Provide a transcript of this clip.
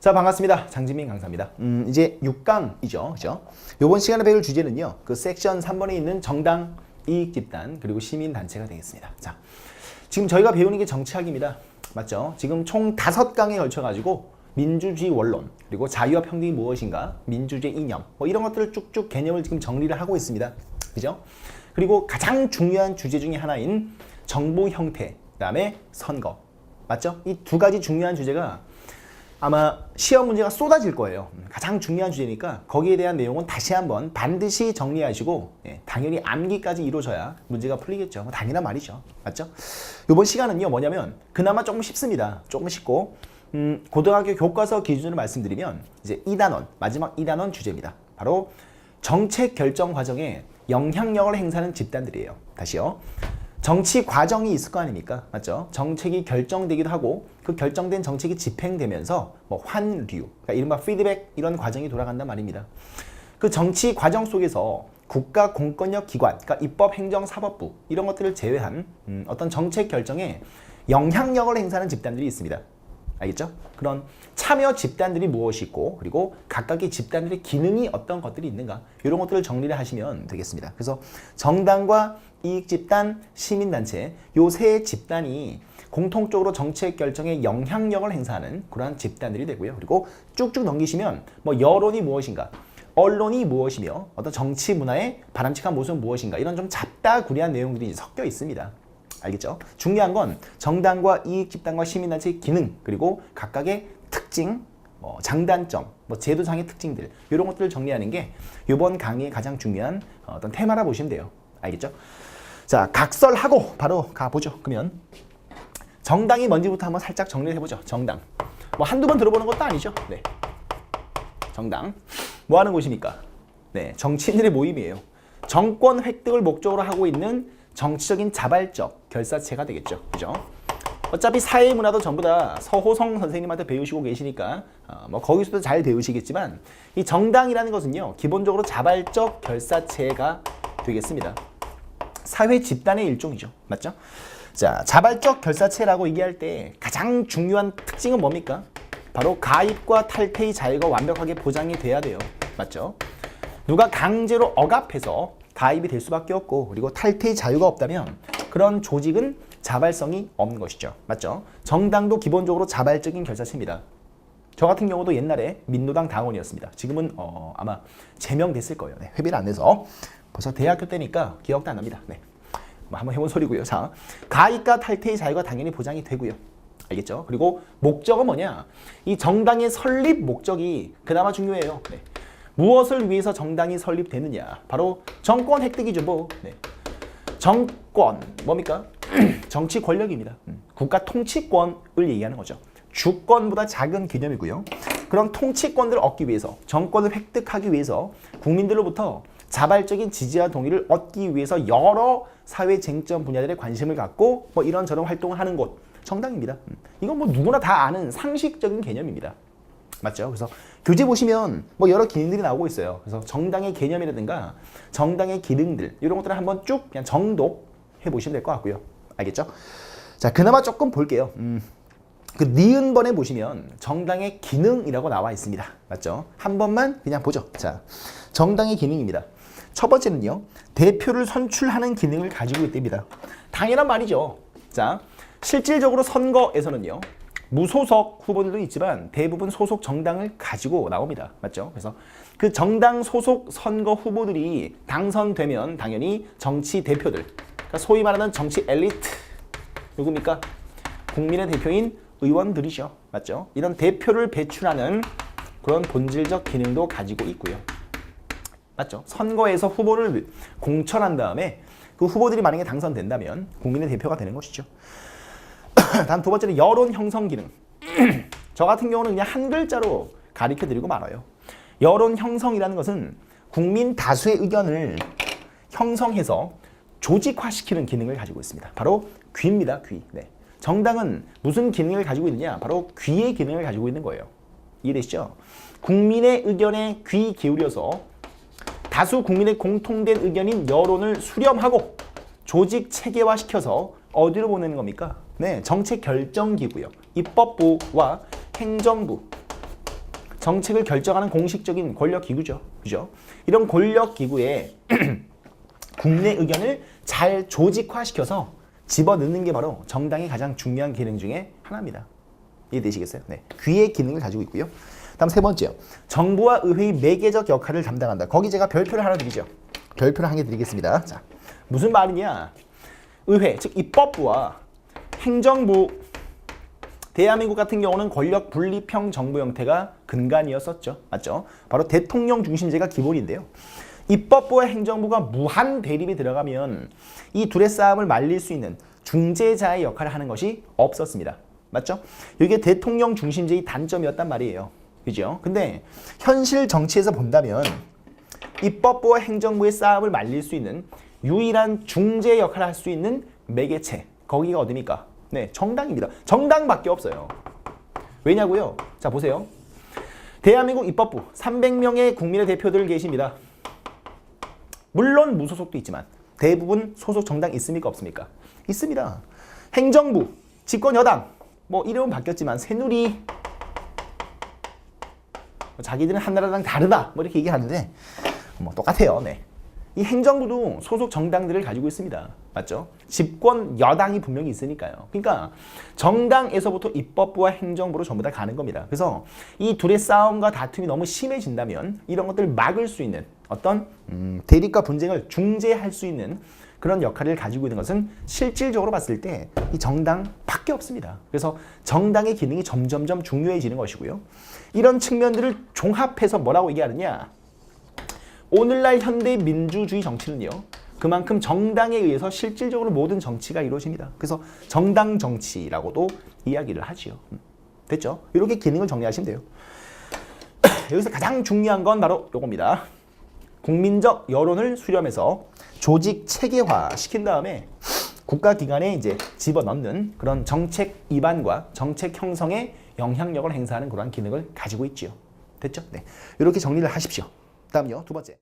자, 반갑습니다. 장진민 강사입니다. 이제 6강이죠. 그죠? 이번 시간에 배울 주제는요. 그 섹션 3번에 있는 정당, 이익집단, 그리고 시민단체가 되겠습니다. 자, 지금 저희가 배우는 게 정치학입니다. 맞죠? 지금 총 5강에 걸쳐가지고 민주주의 원론, 그리고 자유와 평등이 무엇인가, 민주주의 이념, 뭐 이런 것들을 쭉쭉 개념을 지금 정리를 하고 있습니다. 그죠? 그리고 가장 중요한 주제 중에 하나인 정부 형태, 그 다음에 선거. 맞죠? 이 두 가지 중요한 주제가 아마 시험 문제가 쏟아질 거예요. 가장 중요한 주제니까 거기에 대한 내용은 다시 한번 반드시 정리하시고 당연히 암기까지 이루어져야 문제가 풀리겠죠. 당연한 말이죠. 맞죠? 이번 시간은요 뭐냐면 그나마 조금 쉽습니다. 조금 쉽고 고등학교 교과서 기준으로 말씀드리면 이제 2단원, 마지막 2단원 주제입니다. 바로 정책 결정 과정에 영향력을 행사하는 집단들이에요. 다시요. 정치 과정이 있을 거 아닙니까? 맞죠? 정책이 결정되기도 하고 그 결정된 정책이 집행되면서 뭐 환류, 그러니까 이른바 피드백 이런 과정이 돌아간단 말입니다. 그 정치 과정 속에서 국가 공권력 기관, 그러니까 입법, 행정, 사법부 이런 것들을 제외한 어떤 정책 결정에 영향력을 행사하는 집단들이 있습니다. 알겠죠? 그런 참여 집단들이 무엇이 있고 그리고 각각의 집단들의 기능이 어떤 것들이 있는가 이런 것들을 정리를 하시면 되겠습니다. 그래서 정당과 이익집단, 시민단체 요 세 집단이 공통적으로 정책 결정에 영향력을 행사하는 그러한 집단들이 되고요. 그리고 쭉쭉 넘기시면 뭐 여론이 무엇인가, 언론이 무엇이며 어떤 정치 문화의 바람직한 모습은 무엇인가 이런 좀 잡다구리한 내용들이 섞여 있습니다. 알겠죠? 중요한 건 정당과 이익집단과 시민단체의 기능 그리고 각각의 특징, 장단점, 제도상의 특징들 이런 것들을 정리하는 게 이번 강의의 가장 중요한 어떤 테마라 보시면 돼요. 알겠죠? 자, 각설하고 바로 가보죠. 그러면 정당이 뭔지부터 한번 살짝 정리를 해보죠. 정당. 뭐 한두 번 들어보는 것도 아니죠. 네. 정당. 뭐 하는 곳입니까? 네, 정치인들의 모임이에요. 정권 획득을 목적으로 하고 있는 정치적인 자발적 결사체가 되겠죠. 그죠? 어차피 사회 문화도 전부 다 서호성 선생님한테 배우시고 계시니까 뭐 거기서도 잘 배우시겠지만 이 정당이라는 것은요. 기본적으로 자발적 결사체가 되겠습니다. 사회 집단의 일종이죠. 맞죠? 자, 자발적 결사체라고 얘기할 때 가장 중요한 특징은 뭡니까? 바로 가입과 탈퇴의 자유가 완벽하게 보장이 돼야 돼요. 맞죠? 누가 강제로 억압해서 가입이 될 수밖에 없고 그리고 탈퇴의 자유가 없다면 그런 조직은 자발성이 없는 것이죠. 맞죠? 정당도 기본적으로 자발적인 결사체입니다. 저 같은 경우도 옛날에 민노당 당원이었습니다. 지금은 아마 제명됐을 거예요. 네, 회비를 안 내서 벌써 대학교 때니까 기억도 안 납니다. 네, 뭐 한번 해본 소리고요. 자, 가입과 탈퇴의 자유가 당연히 보장이 되고요. 알겠죠? 그리고 목적은 뭐냐? 이 정당의 설립 목적이 그나마 중요해요. 네. 무엇을 위해서 정당이 설립되느냐? 바로 정권 획득이죠. 뭐. 네. 정권 뭡니까? 정치 권력입니다. 국가 통치권을 얘기하는 거죠. 주권보다 작은 개념이고요. 그런 통치권들을 얻기 위해서 정권을 획득하기 위해서 국민들로부터 자발적인 지지와 동의를 얻기 위해서 여러 사회 쟁점 분야들에 관심을 갖고 뭐 이런저런 활동을 하는 곳 정당입니다. 이건 뭐 누구나 다 아는 상식적인 개념입니다. 맞죠? 그래서 교재 보시면 뭐 여러 기능들이 나오고 있어요. 그래서 정당의 개념이라든가 정당의 기능들 이런 것들을 한번 쭉 그냥 정독해 보시면 될 것 같고요. 알겠죠? 자, 그나마 조금 볼게요. 그 니은번에 보시면 정당의 기능이라고 나와 있습니다. 맞죠? 한 번만 그냥 보죠. 자, 정당의 기능입니다. 첫 번째는요. 대표를 선출하는 기능을 가지고 있답니다. 당연한 말이죠. 자, 실질적으로 선거에서는요. 무소속 후보들도 있지만 대부분 소속 정당을 가지고 나옵니다. 맞죠? 그래서 그 정당 소속 선거 후보들이 당선되면 당연히 정치 대표들, 그러니까 소위 말하는 정치 엘리트, 누굽니까? 국민의 대표인 의원들이죠. 맞죠? 이런 대표를 배출하는 그런 본질적 기능도 가지고 있고요. 맞죠? 선거에서 후보를 공천한 다음에 그 후보들이 만약에 당선된다면 국민의 대표가 되는 것이죠. 다음 두 번째는 여론 형성 기능. 저 같은 경우는 그냥 한 글자로 가르쳐 드리고 말아요. 여론 형성이라는 것은 국민 다수의 의견을 형성해서 조직화시키는 기능을 가지고 있습니다. 바로 귀입니다. 귀. 네. 정당은 무슨 기능을 가지고 있느냐? 바로 귀의 기능을 가지고 있는 거예요. 이해되시죠? 국민의 의견에 귀 기울여서 다수 국민의 공통된 의견인 여론을 수렴하고 조직 체계화시켜서 어디로 보내는 겁니까? 네, 정책 결정기구요. 입법부와 행정부, 정책을 결정하는 공식적인 권력 기구죠. 그죠? 이런 권력 기구에 국내 의견을 잘 조직화시켜서 집어넣는 게 바로 정당의 가장 중요한 기능 중에 하나입니다. 이해되시겠어요? 네. 귀의 기능을 가지고 있고요. 다음 세 번째요. 정부와 의회의 매개적 역할을 담당한다. 거기 제가 별표를 하나 드리죠. 별표를 한 개 드리겠습니다. 자, 무슨 말이냐? 의회, 즉 입법부와 행정부, 대한민국 같은 경우는 권력 분립형 정부 형태가 근간이었었죠. 맞죠? 바로 대통령 중심제가 기본인데요. 입법부와 행정부가 무한 대립이 들어가면 이 둘의 싸움을 말릴 수 있는 중재자의 역할을 하는 것이 없었습니다. 맞죠? 이게 대통령 중심제의 단점이었단 말이에요. 그죠? 근데 현실 정치에서 본다면 입법부와 행정부의 싸움을 말릴 수 있는 유일한 중재 역할을 할 수 있는 매개체, 거기가 어디입니까? 네, 정당입니다. 정당밖에 없어요. 왜냐고요? 자, 보세요. 대한민국 입법부 300명의 국민의 대표들 계십니다. 물론 무소속도 있지만 대부분 소속 정당 있습니까? 없습니까? 있습니다. 행정부, 집권 여당, 뭐 이름은 바뀌었지만 새누리, 자기들은 한나라당 다르다 뭐 이렇게 얘기하는데 뭐 똑같아요. 네. 이 행정부도 소속 정당들을 가지고 있습니다. 맞죠? 집권 여당이 분명히 있으니까요. 그러니까 정당에서부터 입법부와 행정부로 전부 다 가는 겁니다. 그래서 이 둘의 싸움과 다툼이 너무 심해진다면 이런 것들을 막을 수 있는 어떤 대립과 분쟁을 중재할 수 있는 그런 역할을 가지고 있는 것은 실질적으로 봤을 때 이 정당밖에 없습니다. 그래서 정당의 기능이 점점점 중요해지는 것이고요. 이런 측면들을 종합해서 뭐라고 얘기하느냐? 오늘날 현대 민주주의 정치는요. 그만큼 정당에 의해서 실질적으로 모든 정치가 이루어집니다. 그래서 정당 정치라고도 이야기를 하지요. 됐죠? 이렇게 기능을 정리하시면 돼요. 여기서 가장 중요한 건 바로 이겁니다. 국민적 여론을 수렴해서 조직 체계화 시킨 다음에 국가기관에 이제 집어넣는 그런 정책 입안과 정책 형성에 영향력을 행사하는 그런 기능을 가지고 있지요. 됐죠? 네. 이렇게 정리를 하십시오. 다음요. 두 번째.